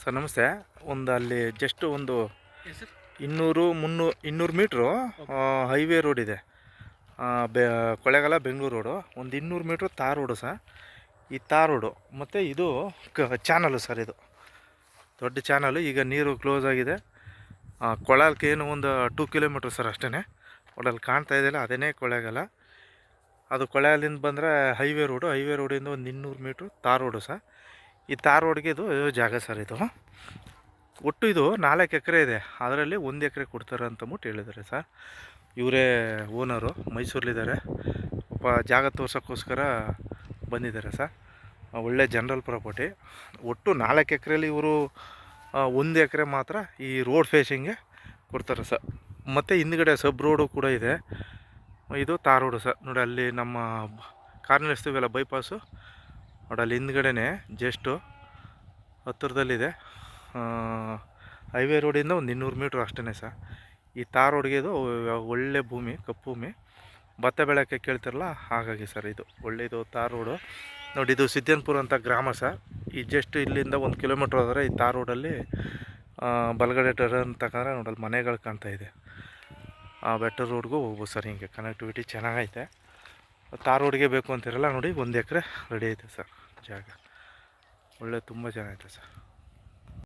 Sir ನಮಸ್ತೆ. ಒಂದು ಅಲ್ಲಿ ಜಸ್ಟ್ ಒಂದು yes sir. 200 metre highway road ಇದೆ. ಬೆ ಕೊಳ್ಳೇಗಾಲ ಬೆಂಗಳೂರು ರೋಡು. ಒಂದು 200 ಮೀಟ್ರು ತಾರ್ ರೋಡು ಸರ್. ಈ ತಾರ್ ರೋಡು ಮತ್ತು ಇದು ಚಾನಲು ಸರ್. ಇದು ದೊಡ್ಡ ಚಾನಲು. ಈಗ ನೀರು ಕ್ಲೋಸ್ ಆಗಿದೆ. ಕೊಳಲ್ಕೆ ಏನು ಒಂದು 2 ಕಿಲೋಮೀಟ್ರ್ ಸರ್ ಅಷ್ಟೇ. ಒಡಲ್ಲಿ ಕಾಣ್ತಾ ಇದೆಯಲ್ಲ ಅದೇ ಕೊಳ್ಳೇಗಾಲ. ಅದು ಕೊಳ್ಳೇಗಾಲಿಂದ ಬಂದರೆ ಹೈವೇ ರೋಡಿಂದ ಒಂದು 200 ಮೀಟ್ರು ತಾರ್ ರೋಡು ಸರ್. ಈ ತಾರ್ ರೋಡ್ಗೆ ಇದು ಜಾಗ ಸರ್. ಇದು ಒಟ್ಟು ಇದು 4 ಎಕರೆ ಇದೆ. ಅದರಲ್ಲಿ 1 ಎಕರೆ ಕೊಡ್ತಾರೆ ಅಂತಂದ್ಬಿಟ್ಟು ಹೇಳಿದ್ದಾರೆ ಸರ್. ಇವರೇ ಓನರು, ಮೈಸೂರಲ್ಲಿದ್ದಾರೆ. ಜಾಗ ತೋರ್ಸೋಕ್ಕೋಸ್ಕರ ಬಂದಿದ್ದಾರೆ ಸರ್. ಒಳ್ಳೆ ಜನರಲ್ ಪ್ರಾಪರ್ಟಿ. ಒಟ್ಟು 4 ಎಕರೆಯಲ್ಲಿ ಇವರು 1 ಎಕರೆ ಮಾತ್ರ ಈ ರೋಡ್ ಫೇಸಿಂಗ್ಗೆ ಕೊಡ್ತಾರೆ ಸರ್. ಮತ್ತು ಹಿಂದ್ಗಡೆ ಸಬ್ ರೋಡು ಕೂಡ ಇದೆ. ಇದು ತಾರ್ ರೋಡು ಸರ್. ನೋಡಿ ಅಲ್ಲಿ ನಮ್ಮ ಕಾರ್ ನಿಲ್ಲಿಸ್ತೀವಲ್ಲ ಬೈಪಾಸು, ನೋಡಿ ಅಲ್ಲಿ ಹಿಂದ್ಗಡೆನೇ ಜಸ್ಟು ಹತ್ತಿರದಲ್ಲಿದೆ. ಹೈವೇ ರೋಡಿಂದ ಒಂದು 200 ಮೀಟ್ರ್ ಅಷ್ಟೇ ಸರ್. ಈ ತಾರ್ ರೋಡ್ಗೆ ಇದು ಒಳ್ಳೆ ಭೂಮಿ, ಕಪ್ಪು ಭೂಮಿ. ಭತ್ತ ಬೆಳೆಯೋಕ್ಕೆ ಕೇಳ್ತಿರಲ್ಲ, ಹಾಗಾಗಿ ಸರ್ ಇದು ಒಳ್ಳೆಯದು ತಾರ್ ರೋಡು. ನೋಡಿ ಇದು ಸಿದ್ದನಪುರ ಅಂತ ಗ್ರಾಮ ಸರ್. ಈ ಜಸ್ಟ್ ಇಲ್ಲಿಂದ 1 ಕಿಲೋಮೀಟ್ರ್ ಹೋದರೆ ಈ ತಾರ್ ರೋಡಲ್ಲಿ ಬಲಗಡೆ ಟರ್ನ್ ತಗೊಂಡ್ರೆ ನೋಡಲ್ಲಿ ಮನೆಗಳು ಕಾಣ್ತಾ ಇದೆ. ಬೆಟರ್ ರೋಡ್ಗೂ ಹೋಗ್ಬೋದು ಸರ್. ಹಿಂಗೆ ಕನೆಕ್ಟಿವಿಟಿ ಚೆನ್ನಾಗೈತೆ. ತಾರ್ ರೋಡ್ಗೆ ಬೇಕು ಅಂತಿರಲ್ಲ, ನೋಡಿ 1 ಎಕರೆ ರೆಡಿ ಐತೆ ಸರ್ ಜಾಗ. ಒಳ್ಳೆ ತುಂಬ ಚೆನ್ನಾಗೈತೆ ಸರ್.